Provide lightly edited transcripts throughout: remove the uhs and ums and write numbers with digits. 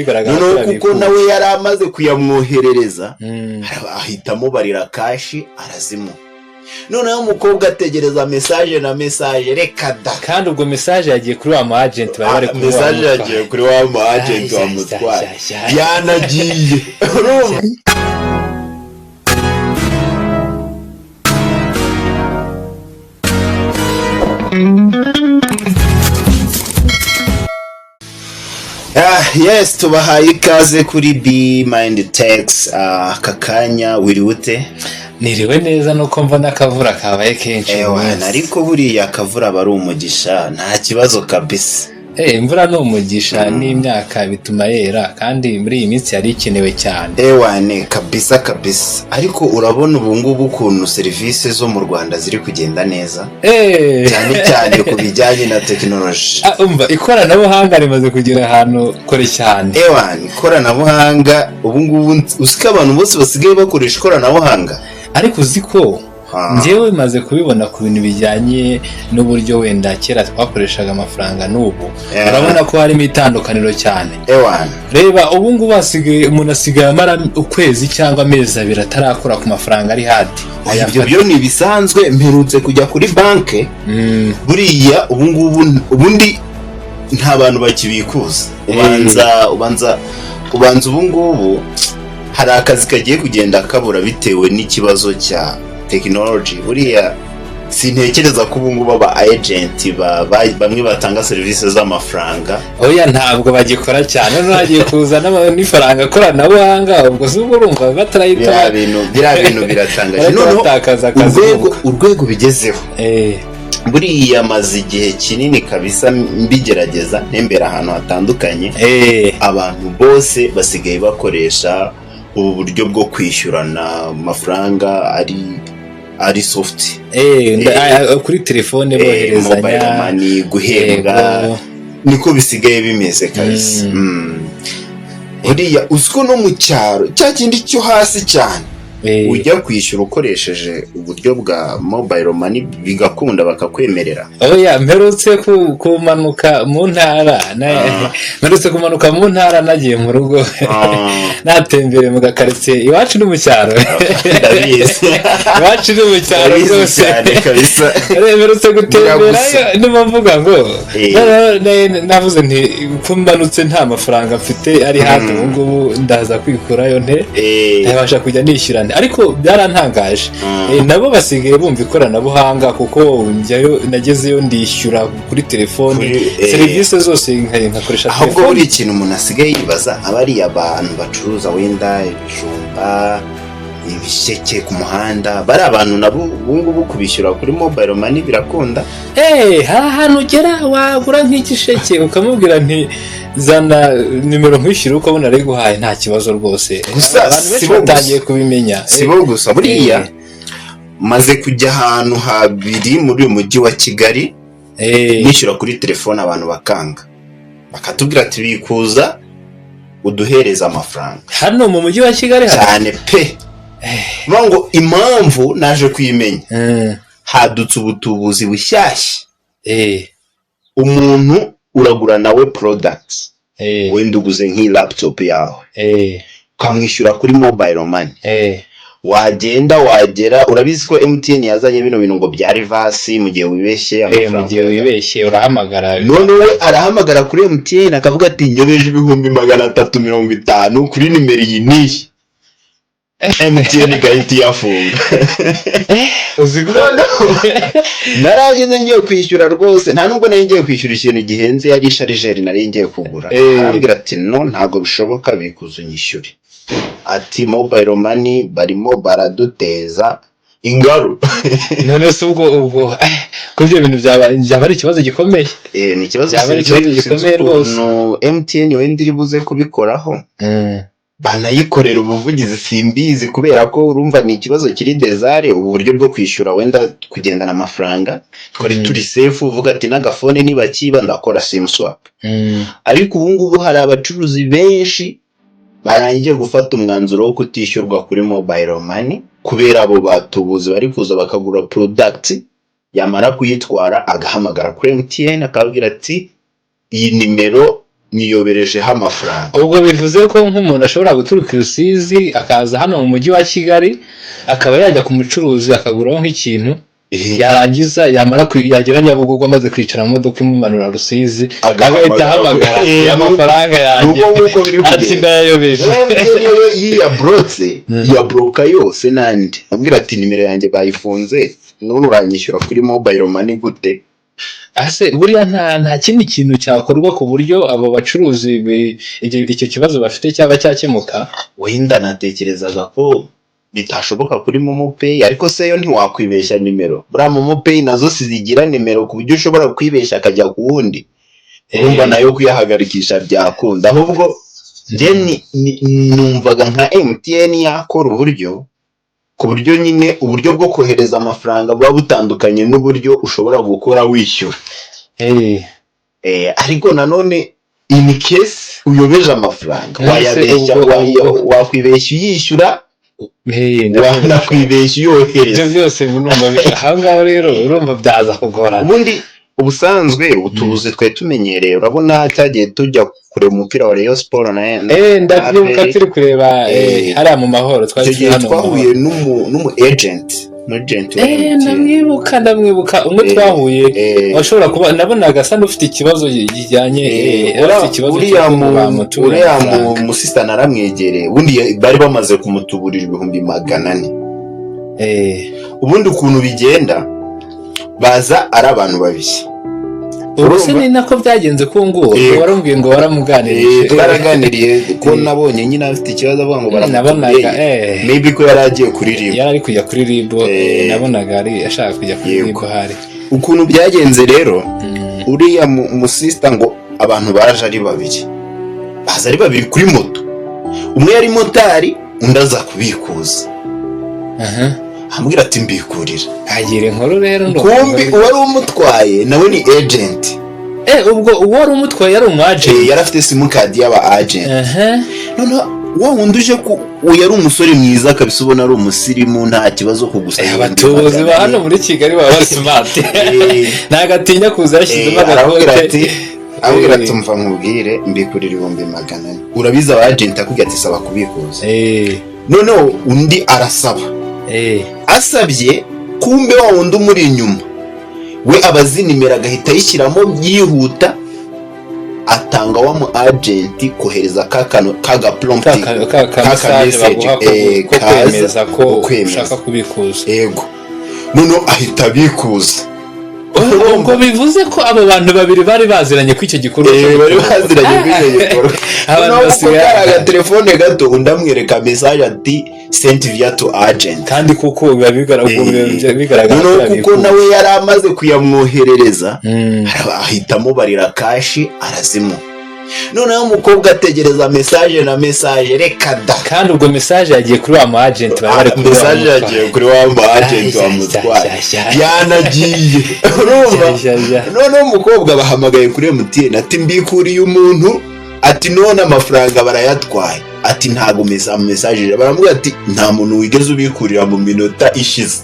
noneho kuko nawe yari amaze kuyamwoherereza ahitamo barira kashi arazimu. Noneho umukobwa ategereza message na message reka da, kandi ubwo message yagiye kuri wa mu agent bari bari kumva message yagiye kuri wa mu agent wa mutwara yanagiye. Yes, tubahaye ikaze kuri Be Mind Techs. Kakanya wiriwute? Niriwe neza nuko mbona akavura kabaye kenshi. Ariko buriya akavura bari umugisha nta kibazo kabisa. Imvura no umugisha n'imyaka bituma yera kandi muri iyi minsi yari ikenewe cyane. Ne kabisa. Ariko urabona ubu ngubu ukuntu serivisi zo mu Rwanda ziri kugenda neza. Cyane ku bijyanye na technology. Umva ikoranabuhanga rimaze kugira ahantu kore cyane. Ikoranabuhanga ubu ngubu usika abantu bose basigaye bakoresha ikoranabuhanga. Ariko uziko njyewe maze kubibona ku bintu bijyanye n'uburyo wenda kera twakoreshaga amafaranga n'ubu urabona ko harimo itandukaniro cyane. Reba ubu ngubu umuntu asigaye amara ukwezi cyangwa amezi abiri atarakora ku mafaranga ari hadi. Ibyo byo ni bisanzwe. Mperutse kujya kuri banke buriya ubu ngubu ubundi nta bantu bakibikuza. Ubanza ubu ngubu hari akazi kagiye kugenda kabura bitewe n'ikibazo cya technology. Buriya sintekereza ko ubu ngubu aba agent bamwe batanga serivisi z'amafaranga ntabwo bagikora cyane. Nagiye kuzana n'ifaranga koranabuhanga ubwo zuba urumva batarayita bintu biratangaje. Noneho urwego bigezeho buriya maze igihe kinini kabisa mbigerageza ntembera ahantu hatandukanye. Abantu bose basigaye bakoresha ubu buryo bwo kwishyurana amafaranga ari soft kuri telefone boherezanya mobile money guhembwa niko bisigaye bimeze kabisa. Buriya uziko no mu cyaro cya kindi cyo hasi cyane ujya kwishyura ukoresheje uburyo bwa mobile money bigakunda bakakwemerera. Mperutse kumanuka mu ntara nagiye mu rugo natembere mu gakaritsiye iwacu no mu cyaro. Iwacu no mu cyaro rwose mperutse gutembera ndimo mvuga ngo navuze nti kumanutse nta mafaranga mfite ari hafi ubu ngubu ndaza kwikurayo ntabasha kujya nishyura. Ariko byarantangaje nabo basigaye bumva ikoranabuhanga kuko njyayo nagezeyo ndishyura kuri telefone serivisi zose nkakoresha telefone. Ahubwo buri ikintu umuntu asigaye yibaza abari abantu bacuruza wenda ibijumba ibisheke ku muhanda bari abantu nabo ubu ngubu kubishyura kuri mobile money birakunda. Hari ahantu ugera wagura nk'igisheke ukamubwira nti zana nimero nkwishyura uko abona ari guhaye nta kibazo rwose. Gusa abantu benshi batangiye kubimenya. Sibo gusa buriya maze kujya ahantu habiri muri uyu mujyi wa Kigali nishyura kuri telefone abantu bakanga bakatubwira ati bikuza uduhereza amafaranga. Hano mu mujyi wa Kigali cyane pe ngo impamvu naje kwimenya hadutse ubutubuzi bushyashya. Umuntu uragura nawe products wenda uguze nk'i laptop yawe ukamwishyura kuri mobile money. Wagera urabizi ko MTN yazanye bino bintu ngo bya reverse mu gihe wibeshye urahamagara. None we arahamagara kuri MTN akavuga ati nyobeje 350 kuri nimero iyi niyi. MTN gahita yafunga. Narageze ngiye kwishyura rwose nta nubwo nari ngiye kwishyura ikintu gihenze yari sharijeri nari ngiye kugura. Arambwira ati no ntago bishoboka bikuza unyishyure. Ati mobile money barimo baraduteza ingaru. None se ubwo kubyo bintu byaba ari ikibazo gikomeye. Ni ikibazo gikomeye rwose. No MTN wenda iri buze kubikoraho. Banayikorera ubuvugizi simbizi kubera ko urumva ni ikibazo kiri desire uburyo bwo kwishyura wenda kugendana amafaranga twari turi safe uvuga ati n'agafone nibakiba ndakora sim swap. Ariko ubu ngubu hari abacuruzi benshi barangiye gufata umwanzuro wo kutishyurwa kuri mobile money kubera abo batubuzi bari kuza bakagura product yamara kuyitwara agahamagara kuri MTN akabwira ati iyi nimero niyoberejeho amafaranga. Ubwo bivuze ko nk'umuntu ashobora guturuka i Rusizi akaza hano mu mujyi wa Kigali akaba yajya ku mucuruzi akaguraho nk'ikintu, yarangiza yagera Nyabugogo amaze kwicara mu modoka imumanura Rusizi agahita ahamagara amafaranga yanjye ati ndayayobeje. yabroka yose nandi ambwira ati nimero yanjye bayifunze none uranyishyura kuri mobile money gute? Ase buriya nta kindi kintu cyakorwa ku buryo abo bacuruzi icyo kibazo bafite cyaba cyakemuka? Wenda natekerezaga ko bitashoboka kuri Momo Pay, ariko se yo ntiwakwibeshya nimero. Buriya Momo Pay nazo sizigira nimero ku buryo ushobora kwibeshya akajya ku wundi, urumva nayo kuyahagarikisha byakunda. Ahubwo numvaga nka MTN yakora uburyo ku buryo nyine uburyo bwo kohereza amafaranga buba butandukanye n'uburyo ushobora gukora wishyura. Ariko nanone in case uyobeje amafaranga wayabeshya, wakwibeshya uyishyura, wanakwibeshya uyohereza. Ibyo byose aha ngaho rero urumva byaza kugorana. Ubundi ubusanzwe utubuze twari tumenyereye, urabona cyagiye tujya kureba umupira wa Rayon Sport na ndabyibuka turi kureba hariya mu mahoro twahuye n'umu agent ndamwibuka umwe twahuye washobora kuba nabonaga asa n'ufite ikibazo kijyanye uriya mu sister naramwegereye, ubundi bari bamaze kumutuburira 400. Ubundi ukuntu bigenda baza ari abantu babiri. Urose ni nako byagenze ko ngo warambwiye ngo waramuganiriye. Twaraganiriye ko nabonye nyine afite ikibazo avuga ngo nabonaga maybe ko yaragiye kuri RIB. Yarari kujya kuri RIB, nabonaga ari ashaka kujya kuri RIB hari. Ukuntu byagenze rero uriya mu sister ngo abantu baje ari babiri. Baza ari babiri kuri moto. Umwe yari motari, undi aza kubikuza. Ambwira ati mbikurira. Agire inkuru rero kumbi uwari umutwaye nawe ni agent. Ubwo uwari umutwaye yari umu agent. Yari afite sim card y'aba agent. None wa wundi uje yari umusore mwiza kabisa, ubona ari umusirimu, nta kibazo ko gusaba. Abatuzi ba hano muri Kigali baba bari smart. Ntagatinya kuza yashyizemo agakote. Abwira ati mva nkubwire mbikurira 400. Urabiza aba agent akubwira ati saba kubikuza. None undi arasaba. Asabye kumbe wa wundi umuri inyuma we abazinimera agahita yishyiramo byihuta, atanga wa mu agent kohereza kaga prompting ka message ko kwemeza ko ushaka kubikuza. Yego, none ahita bikuza. Ubwo bivuze ko abo bantu babiri bari baziranye ku icyo gikorwa. Bari baziranye ku icyo gikorwa. Abantu basigaye telefone gato undamwereka message ati sent via to agent, kandi kuko biba bigaragara kuko nawe yari amaze kuyamwoherereza ahitamo barira kashi arazimu. Noneho umukobwa ategereza message na message reka da, kandi ubwo message yagiye kuri wa mu agent bari kuri message yagiye kuri wa mu agent wa mutwara yanagiye. Noneho umukobwa bahamagaye kuri MTN ati mbikuriye umuntu, ati none amafaranga barayatwaye, ati ntago message. Baramubwira ati nta muntu wigeze ubikurira mu minota ishize.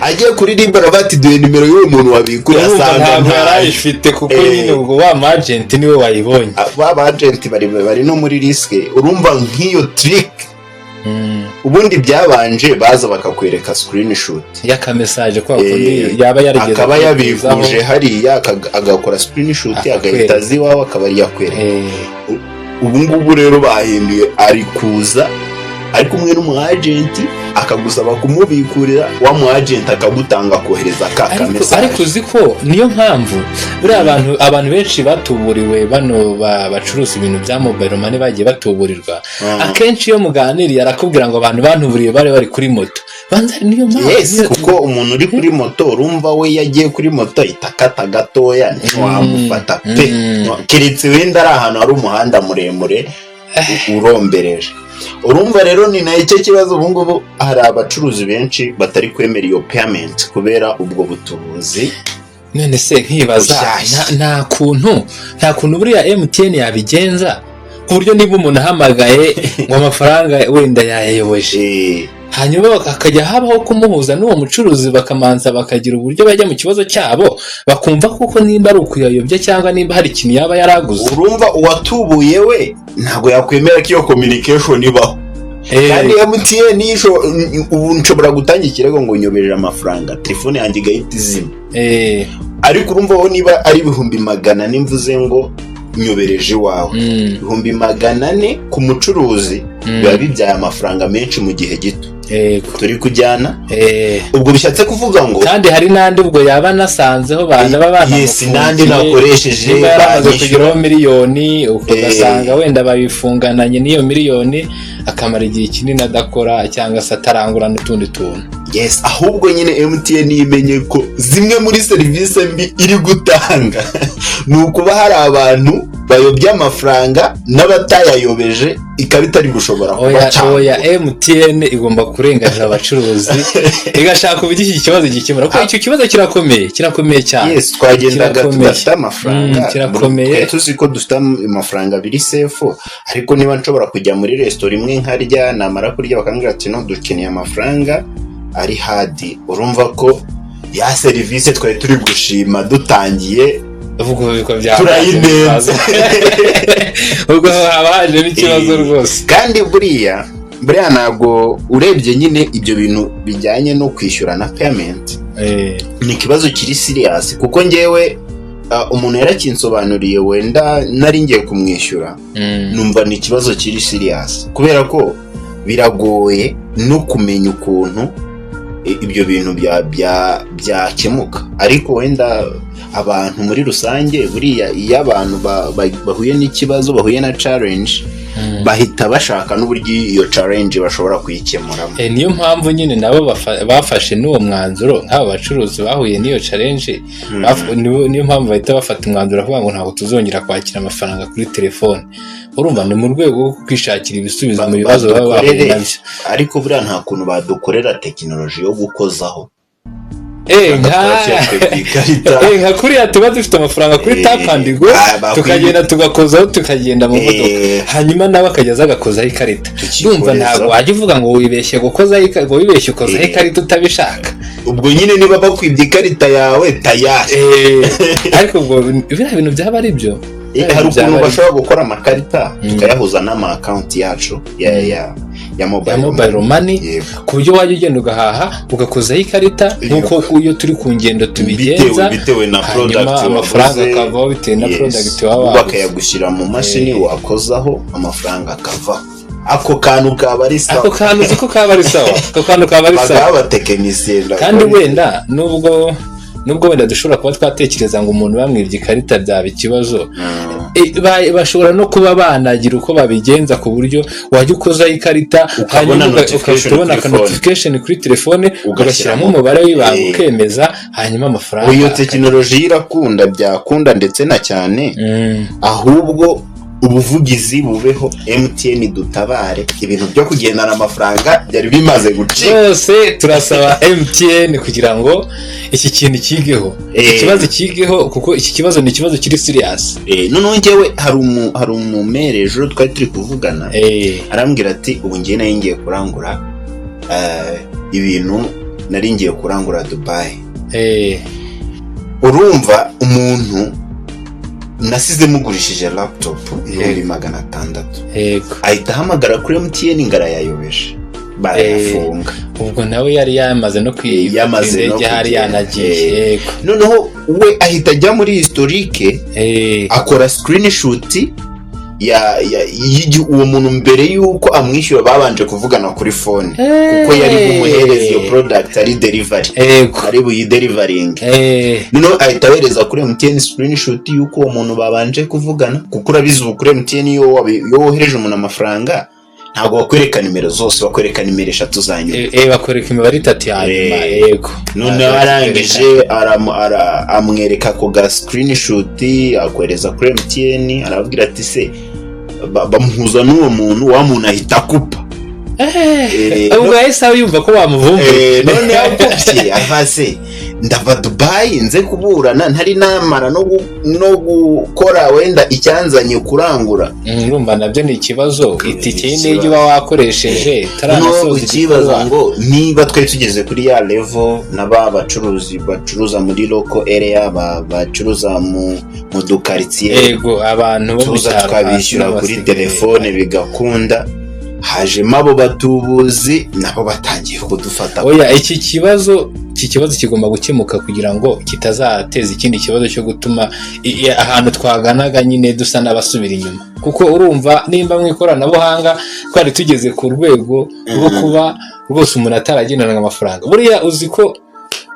Agiye kuri RIB bati duhe nimero y'uwo muntu wabikuriye, asanga ntarayifite kuko nyine ubwo wa mu agent niwe wayibonye. Ba agent bari no muri risk. Urumva nk'iyo trick ubundi byabanje baza bakakwereka screenshot y'aka message kwa kundi yaba yarigeze akaba yabikuje hariya agakora screenshot agahita aziwawe akaba yakwereka. Ubu ngubu rero bahinduye ari kuza ari kumwe n'umu agent akagusaba kumubikurira, wa mu agent akagutanga kohereza ka message. Ariko uziko niyo mpamvu buri abantu benshi batuburiwe bano bacuruza ibintu bya mobile money bagiye batuburirwa. Akenshi iyo muganiriye arakubwira ngo abantu bantuburiye bari kuri moto. Banza niyo mpamvu. Yes, kuko umuntu uri kuri moto urumva we yagiye kuri moto itakata gatoya ntiwamufata pe. Kiretse wenda ari ahantu hari umuhanda muremure urombereje. Urumva rero ni nayo icyo kibazo. Ubu ngubu hari abacuruzi benshi batari kwemera iyo payment kubera ubwo butubuzi. None se nkibaza nta kuntu buriya MTN yabigenza ku buryo niba umuntu ahamagaye ngo amafaranga wenda yayayoboje hanyuma akajya habaho kumuhuza n'uwo mucuruzi bakamanza bakagira uburyo bajya mu kibazo cyabo bakumva kuko nimba ari ukuyayobya cyangwa nimba hari ikintu yaba yaraguze. Urumva uwatubuye we ntabwo yakwemera ko iyo communication ibaho. Kandi MTN ubu nshobora gutanga ikirego ngo nyobereje amafaranga telefone yanjye igahita izima. Ariko urumva aho niba ari 400 nimvuze ngo nyobereje wawe 400 ku mucuruzi biba bibyaye amafaranga menshi mu gihe gito. Turi kujyana ubwo bishatse kuvuga ngo kandi hari nandi ubwo yaba nasanzeho bana babana yes nandi nakoresheje bamaze kugeraho miliyoni ugasanga wenda babifungananye n'iyo miliyoni akamara igihe kinini adakora cyangwa se atarangura n'utundi tuntu. Yes, ahubwo nyine MTN yimenye ko zimwe muri serivisi mbi iri gutanga nukuba hari abantu bayobya amafaranga n'abatayayobeje ikabitari gushobora kubaca. Oya MTN igomba kurenganira abacuruzi igashaka uburyo iki kibazo gikemura kuko icyo kibazo kirakomeye cyane. Yes, twagendaga tudafite amafaranga kirakomeye tuzi ko dufite amafaranga biri safe ariko niba nshobora kujya muri restaurant imwe nkarya namara kurya bakambwira ati no dukeneye amafaranga ari hadi, urumva ko ya serivisi twari turi gushima dutangiye uvuga biko bya turayinenze ubwo abaje n'ikibazo rwose. Kandi buriya ntabwo urebye nyine ibyo bintu bijyanye no kwishyura na payment ni ikibazo kiri serious kuko ngewe umuntu yarakinsobanuriye wenda nari ngiye kumwishyura numva ni ikibazo kiri serious kubera ko biragoye no kumenya ukuntu ibyo bintu byakemuka. Ariko wenda abantu muri rusange buriya iyo abantu bahuye n'ikibazo bahuye na challenge bahita bashaka n'uburyo iyo challenge bashobora kuyikemuramo. Niyo mpamvu nyine nabo bafashe n'uwo mwanzuro nk'aba bacuruzi bahuye n'iyo challenge niyo mpamvu bahita bafata umwanzuro kuvuga ngo ntabwo tuzongera kwakira amafaranga kuri telefone. Urumva ni mu rwego rwo kwishakira ibisubizo mu bibazo baba bahuye nabyo. Ariko buriya nta kuntu badukorera tekinoloji yo gukozaho nka kuriya tuba dufite amafaranga kuri tap and go tukagenda tugakozaho tukagenda mu modoka hanyuma nawe akajya agakozaho ikarita. Ndumva ntabwo wajya uvuga ngo wibeshye gukozaho ikarita, wibeshye ukozaho ikarita utabishaka. Ubwo nyine niba bakwibye ikarita yawe tayari. Ariko ubwo biriya bintu byaba ari byo hari ukuntu bashobora gukora amakarita tukayahuza n'ama account yacu ya mobile money ku buryo wajya ugenda ugahaha ugakozaho ikarita nk'uko iyo turi ku ngendo tubigenza bitewe na product amafaranga akavaho bitewe na product waba bakayagushyira mu mashini wakozaho amafaranga akava. Ako kantu kaba ari sawa, ako kantu ziko kaba ari sawa, ako kantu kaba ari sawa abatekinisiye. Kandi wenda nubwo wenda dushobora kuba twatekereza ngo umuntu bamwibye ikarita byaba ikibazo bashobora no kuba banagira uko babigenza ku buryo wajya ukozaho ikarita hanyuma ukabona notification kuri telefone ugashyiramo umubare w'ibanga ukemeza hanyuma amafaranga. Iyo tekinoloji irakunda byakunda ndetse na cyane ahubwo ubuvugizi bubeho MTN dutabare ibintu byo kugendana amafaranga byari bimaze gucika. Bose turasaba MTN kugira ngo iki kintu kigeho ikibazo kigeho kuko iki kibazo ni ikibazo kiri serious. None ngewe hari umumere ejo twari turi kuvugana arambwira ati ubu ngiye nayo ngiye kurangura ibintu nari ngiye kurangura Dubai. Urumva umuntu nasize mugurishije laptop 600 ahita ahamagara kuri MTN ngarayayobeje barayafunga. Ubwo nawe yari yamaze no kwiyamaze hari yanagiye noneho we ahita ajya muri historique akora screenshot uwo muntu mbere yuko amwishyura babanje kuvugana kuri phone kuko yari kumuhereza iyo product ari delivery ari buyi delivering. Noneho ahita ahereza kuri MTN screenshot yuko uwo muntu babanje kuvugana kuko urabizi ubu kuri MTN yo wohereje umuntu amafaranga ntabwo bakwereka nimero zose, bakwereka nimero 3 zanyuma bakwereka imibare 3 yanyuma. None arangije amwereka ko ga screenshot akwereza kuri MTN arabwira ati se bamuhuza n'uwo muntu wa muntu ahita kupa ubwo yahise yumva ko bamuvumbuye none yakupye avase ndava Dubai nze kuburana ntari namara no gukora wenda icyanzanye kurangura. Urumva nabyo ni ikibazo, itike y'indege uba wakoresheje taranasoza ikibazo ngo niba twe tugeze kuri ya level n'aba bacuruzi bacuruza muri local area bacuruza mu dukaritiye, yego abantu bo twabishyura kuri telefone bigakunda, hajemo abo batubuzi nabo batangiye kudufata. Oya, iki kibazo kigomba gukemuka kugira ngo kitazateza ikindi kibazo cyo gutuma ahantu twaganaga nyine dusa n'abasubira inyuma, kuko urumva nimba mu ikoranabuhanga twari tugeze ku rwego rwo kuba rwose umuntu ataragendana amafaranga. Buriya uzi ko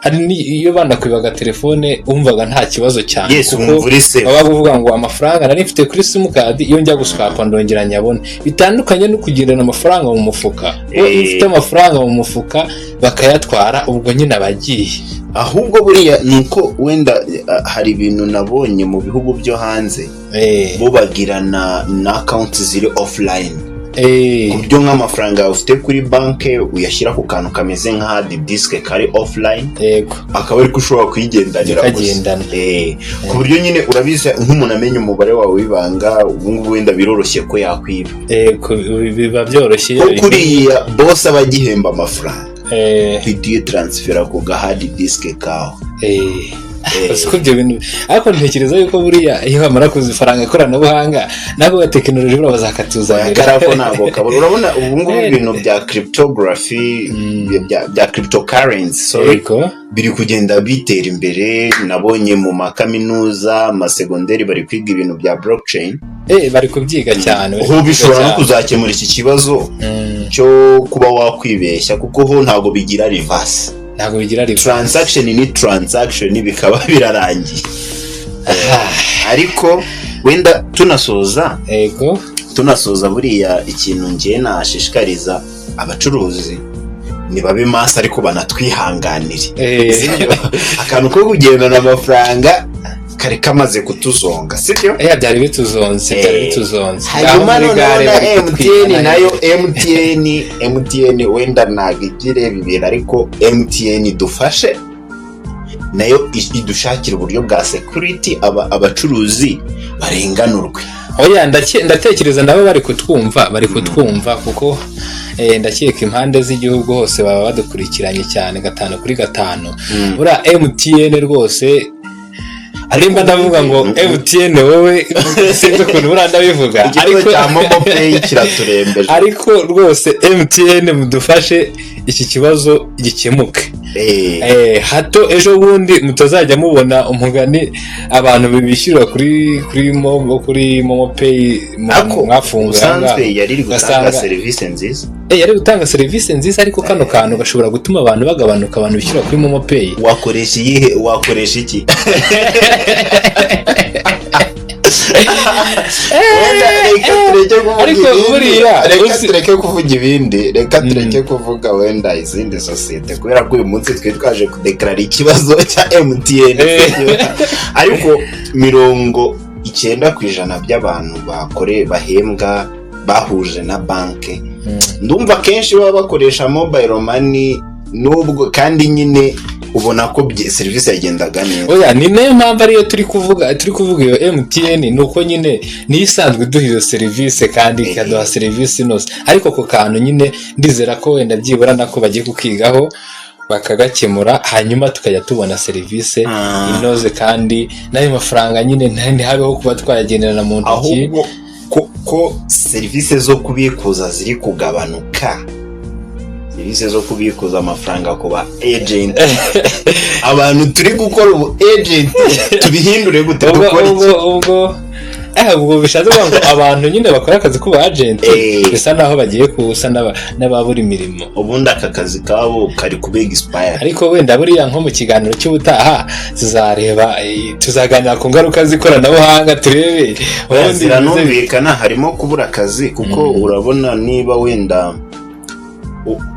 hari iyo banakwibaga telefone wumvaga nta kibazo cyane, kuko baba bavuga ngo amafaranga nari mfite kuri simukadi iyo njya guswapa ndongera nyabone, bitandukanye no kugendana amafaranga mu mufuka. Iyo ufite amafaranga mu mufuka bakayatwara, ubwo nyine abagiye. Ahubwo buriya nuko wenda hari ibintu nabonye mu bihugu byo hanze bo bagirana na account ziri offline, ku buryo nk'amafaranga ufite kuri banke uyashyira ku kantu kameze nka hard disk kari offline, akaba ariko ushobora kuyigendanira ku buryo nyine urabizi nk'umuntu amenya umubare wawe w'ibanga, ubu ngubu wenda biroroshye ko yakwiba, biba byoroshye ko kuriya boss aba agihemba amafaranga tugiye transfera ku ga hard disk kawe. Siko byo bintu, ariko ntekereza yuko buriya iyo bamara kuzifaranga ikoranabuhanga nabo ba technology bazakatuzanira karako ntabwo kabura. Urabona ubu ngubu ibintu bya cryptography bya cryptocurrency biri kugenda bitera imbere. Nabonye mu makaminuza amasegonderi bari kwiga ibintu bya blockchain, bari kubyiga cyane, aho bishobora no kuzakemura iki kibazo cyo kuba wakwibeshya, kuko ho ntabwo bigira reverse. Transaction ni transaction bikaba birarangiye. Ariko wenda tunasoza buriya ikintu ngiye nashishikariza abacuruzi ni babe maso ariko banatwihanganire. Akantu ko kugendana amafaranga kare kamaze kutuzonga, sibyo? Byari bituzonze. Hanyuma none MTN nayo MTN wenda nagigire bibera, ariko MTN dufashe nayo idushakira uburyo bwa security abacuruzi barenganurwe. Oya, ndatekereza nabo bari kutwumva kuko ndakeka impande z'igihugu hose baba badukurikiranye cyane 5 kuri 5. Bura MTN rwose arimba ndavuga ngo MTN wowe sinzi ukuntu buranda bivuga, ariko cya Momo Pay kiraturembeje, ariko rwose MTN mudufashe iki kibazo gikemuke. Hato ejo bundi mutazajya mubona umugani abantu bishyura kuri Momo Pay mwafunga. Usanzwe yari gutanga service nziza, yari gutanga service nziza, ariko kano kantu gashobora gutuma abantu bagabanuka, abantu bishyura kuri Momo Pay. Wakoresha iki? Ariko buriya reka tureke kuvuga ibindi, reka tureke kuvuga wenda izindi sosiyete, kubera ko uyu munsi twaje kudeklarara ikibazo cya MTN. Ariko 90% by'abantu bahembwa bahuje na banke, ndumva kenshi baba bakoresha mobile money, nubwo kandi nyine ubona ko service yagendaga neza. Oya, ni nayo mpamvu ariyo turi kuvuga iyo MTN, nuko nyine nisanzwe duha iyo service kandi ikaduha service inoze. Ariko ko kantu nyine ndizera ko wenda byibura nako bagiye kukigaho bakagakemura, hanyuma tukajya tubona service inoze kandi nayo mafaranga nyine ntihabeho kuba twayagenderana mu ntoki. Ko service zo kubikuza ziri kugabanuka, service zo kubikuza amafaranga ku ba agent, abantu turi gukora ubu agent tubihindure gute? ubwo bishatse kuvuga ngo abantu nyine bakora akazi ku ba agent bisa naho bagiye kusa n'ababura imirimo. Ubundi aka kazi kabo kari kube expire. Ariko wenda buriya nko mu kiganiro cy'ubutaha tuzaganira ku ngaruka z'ikoranabuhanga, turebe ziranumvikana harimo kubura akazi, kuko urabona niba wenda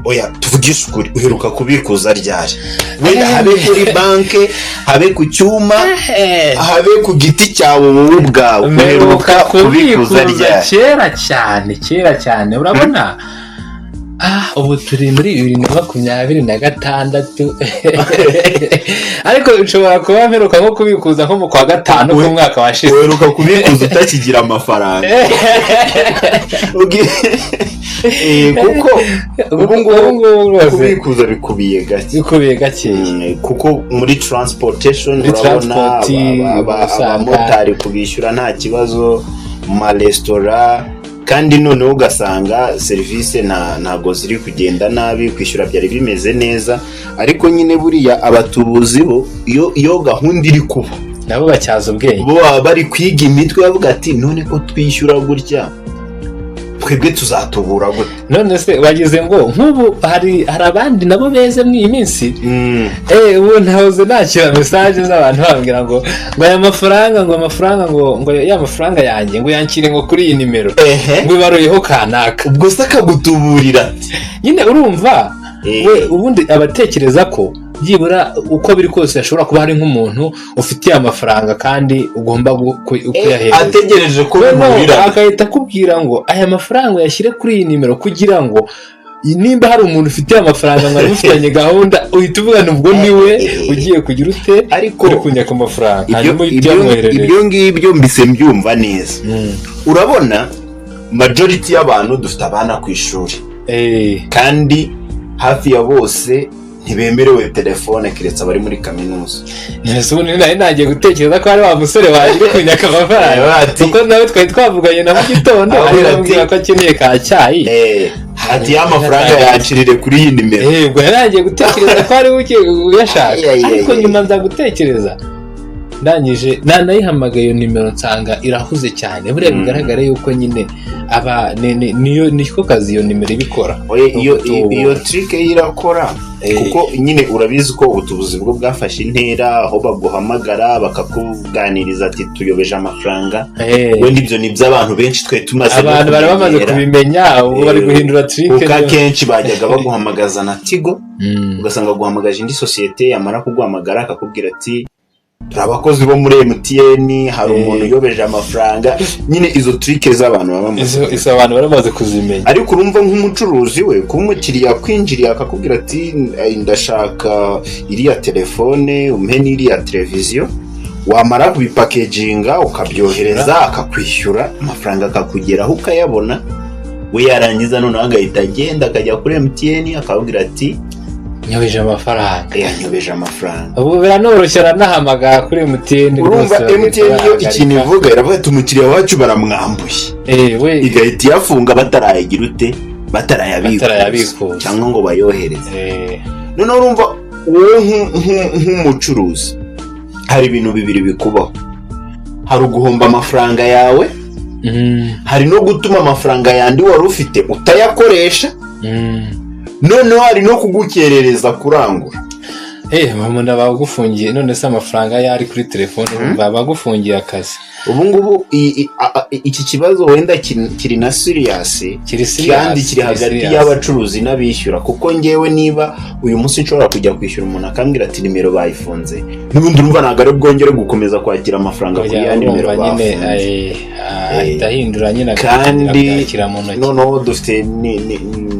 oya tuvugisha ukuri, uheruka kubikuza ryari? Wenda habe kuri banke, habe ku cyuma, habe ku giti cyawe wowe ubwawe, uheruka kubikuza ryari? Kera cyane urabona ubu turi muri 2026 ariko ushobora kuba mperuka nko kubikuza nko mu kwa gatanu k'umwaka washize. Uheruka kubikuza utakigira amafaranga kuko ubu ngubu kubikuza bikubiye gake kuko muri transportation urabona abamotari kubishyura nta kibazo, mu maresitora, kandi noneho ugasanga serivisi ntago ziri kugenda nabi, kwishyura byari bimeze neza, ariko nyine buriya abatubuzi bo iyo gahunda iri kuba nabo bacyaza ubwenge, bo bari kwiga imitwe bavuga ati none ko twishyura gutya twebwe tuzatubura gute. None se wagize ngo nk'ubu hari abandi nabo beze muri iyi minsi ubu ntahoze nakira message z'abantu bambwira ngo aya mafaranga ngo ya mafaranga yanjye ngo yankire ngo kuri iyi nimero ngo ibaruyeho kanaka, ubwo se akagutuburira nyine urumva we ubundi abatekereza ko byibura uko biri kose ashobora kuba hari nk'umuntu ufitiye amafaranga kandi ugomba kuyahereza, ategereje ko bimurira akahita akubwira ngo aya mafaranga yashyire kuri iyi nimero, kugira ngo nimba hari umuntu ufitiye amafaranga ngo arufitanye gahunda uhita uvugana ubwo niwe ugiye kugira ute ariko uri kunyaka amafaranga. Ibyo ngibyo mbise mbyumva neza. Urabona majority y'abantu dufite abana ku ishuri kandi hafi ya bose ntibemerewe telefone keretse abari muri kaminuza. Nese ubu nagiye gutekereza ko ari wa musore waje kunyaka amafaranga kuko nawe twari twavuganye na mu gitondo arambwira ko akeneye ka cyayi ati y'amafaranga yacirire kuri iyi nimero. Ubwo nagiye gutekereza ko ari uke uyashaka, ariko nyuma nza gutekereza ndangije nayihamagaye iyo nimero nsanga irahuze cyane, buriya bigaragara yuko nyine aba niko kazi iyo nimero ibikora. Iyo trick irakora kuko nyine urabizi ko ubutubuzi bwo bwafashe intera aho baguhamagara bakakuganiriza ati tuyobeje amafaranga, wenda ibyo ni by'abantu benshi twe tumaze abantu bari bamaze kubimenya, ubu bari guhindura trick kuko akenshi bajyaga baguhamagaza na Tigo ugasanga guhamagaje indi sosiyete, yamara kuguhamagara akakubwira ati turi abakozi bo muri MTN, hari umuntu uyobeje amafaranga. Nyine izo trick z'abantu abantu baramaze kuzimenya, ariko urumva nk'umucuruzi we kuba umukiriya kwinjiriye akakubwira ati ndashaka iriya telefone umpe n'iriya televiziyo, wamara kubipakeginga ukabyohereza akakwishyura amafaranga akakugeraho ukayabona, we yarangiza noneho agahita agenda akajya kuri MTN akabwira ati nyobeje amafaranga. Ubu biranoroshye aranahamagara kuri MTN. Urumva MTN iyo ikintu ivuga iravuga ati umukiriya wacu baramwambuye, igahita iyafunga batarayagira ute batarayabikuza cyangwa ngo bayohereze. Noneho urumva wowe nk'umucuruzi hari ibintu bibiri bikubaho, hari uguhomba amafaranga yawe, hari no gutuma amafaranga yandi wari ufite utayakoresha, noneho hari no kugukerereza kurangura. umuntu bagufungiye, none se amafaranga yari kuri telefone bagufungiye akazi. Ubu ngubu iki kibazo wenda kiri na serious kandi kiri hagati y'abacuruzi n'abishyura, kuko ngewe niba uyu munsi nshobora kujya kwishyura umuntu akambwira ati nimero bayifunze, n'ubundi urumva ntabwo ari bwongere gukomeza kwakira amafaranga kuri ya nimero bafunze, ahindura nyine kandi noneho dufite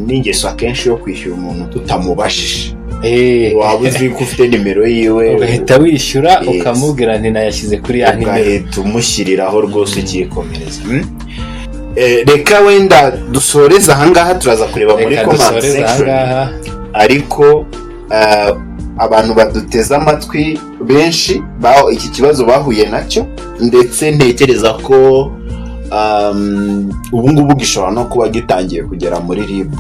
n'ingeso akenshi yo kwishyura umuntu tutamubashije. Waba uzi ko ufite nimero yiwe ugahita wishyura ukamubwira nti nayashyize kuri ya nimero, ugahita umushyiriraho rwose ukikomereza. Reka wenda dusoreze ahangaha, turaza kureba muri comment section, ariko abantu baduteze amatwi benshi iki kibazo bahuye nacyo, ndetse ntekereza ko ubu ngubu gishobora no kuba gitangiye kugera muri RIB,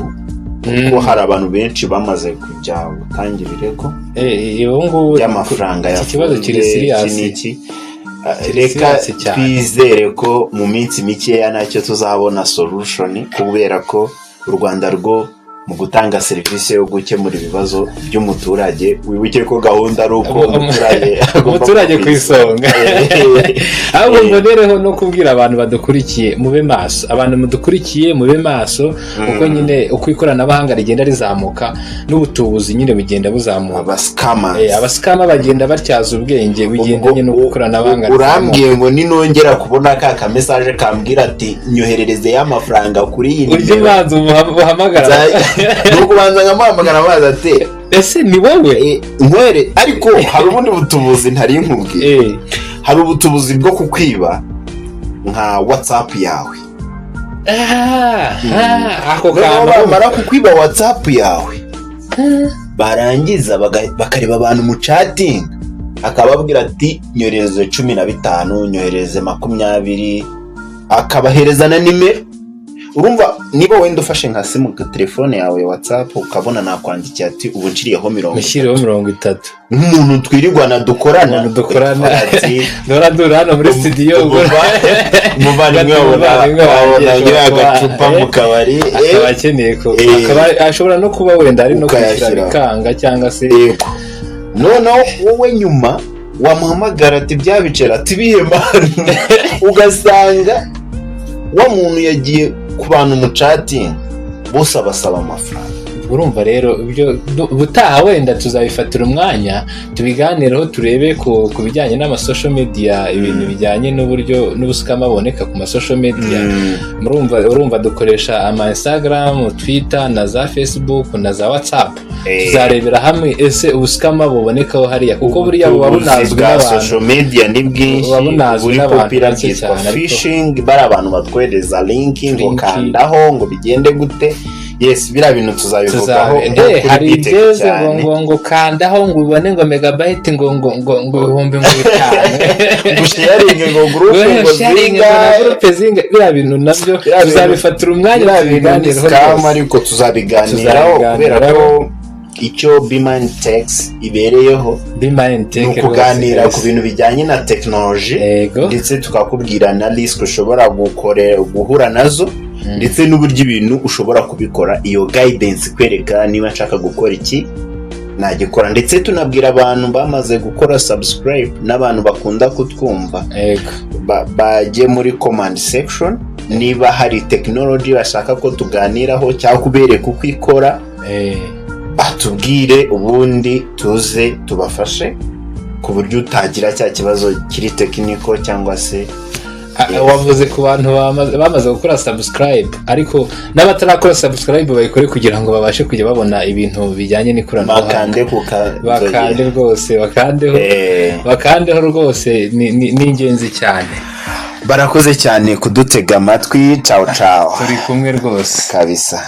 kuko hari abantu benshi bamaze kujya gutangira ibirego y'amafaranga ya kibazo kiri serious. Reka twizere ko mu minsi mikeya nacyo tuzabona solution, kubera ko u Rwanda rwo mu gutanga serivisi yo gukemura ibibazo by'umuturage, wibuke ko gahunda ari uko umuturage ku isonga. Ahubwo mbonereho no kubwira abantu badukurikiye mube maso, abantu mudukurikiye mube maso, uko nyine uko ikoranabuhanga rigenda rizamuka n'ubutubuzi nyine bugenda buzamuka. Abaskama bagenda batyaza ubwenge bigendanye no ikoranabuhanga. Urambwiye ngo ninongera kubona ka message kambwira ati nyoherereze y'amafaranga kuri iyi nimero, ujye banza uhamagara nuko banza nkamuhamagara amazi ati ese ni wowe nkwere, ariko hari ubundi butubuzi ntari nkubwiye. Hari ubutubuzi bwo kukwiba nka WhatsApp yawe. Ako kantu bamara kukwiba WhatsApp yawe barangiza bakareba abantu mu chatting, akababwira ati nyohereze 15, nyohereze 20, akabahereza na nimero. Urumva niba wenda ufashe nka simu ka telefone yawe WhatsApp ukabona nakwandikiye ati ubu nciriyeho 30 nk'umuntu twirirwana dukorana ndora hano muri studio umuvandimwe wabona agacupa mu kabari akaba akeneye ko ashobora no kuba wenda ari no kwishyura bikanga cyangwa se noneho wowe nyuma wamuhamagara ati byabicera ati bihema ugasanga wa muntu yagiye ku bantu mu chatting bose abasaba amafaranga. Urumva rero ibyo butaha wenda tuzabifatira umwanya tubiganireho turebe ku bijyanye n'ama social media, ibintu bijyanye n'uburyo n'ubusukama aboneka ku ma social media. Urumva dukoresha ama Instagram, Twitter na za Facebook na za WhatsApp. Tuzarebera hamwe ese ubusukama bubonekaho hariya kuko buriya buba bunazwi n'abantu. Social media ni bwinshi, buri popira byitwa phishing, bari abantu batwereza link ngo kandaho ngo bigende gute. Yes, bira bintu tuzabivugaho. Hari igeze ngo kandaho ngo ubone ngo megabyte ngo ibihumbi 5 sharing ngo group zinga bira bintu nabyo tuzabifatira umwanya tubiganireho kama, ariko tuzabiganiraho kubera ko icyo Bimani Techs ibereyeho ni kuganira ku bintu bijyanye na technology, ndetse tukakubwira na risk ushobora guhura nazo, ndetse n'uburyo ibintu ushobora kubikora. Iyo guidance kwereka niba nshaka gukora iki nagikora, ndetse tunabwira abantu bamaze gukora subscribe n'abantu bakunda kutwumva bajye muri comment section niba hari technology bashaka ko tuganiraho cyangwa kubereka uko ikora, batubwire ubundi tuze tubafashe ku buryo utagira cya kibazo kiri technical cyangwa se. Wavuze ku bantu bamaze gukora subscribe, ariko n'abatarakora subscribe bayikore kugira ngo babashe kujya babona ibintu bijyanye n'ikoranabuhanga. Bakande rwose, bakandeho rwose, ni ingenzi cyane. Barakoze cyane kudutega amatwi. Ciao ciao, turi kumwe rwose kabisa.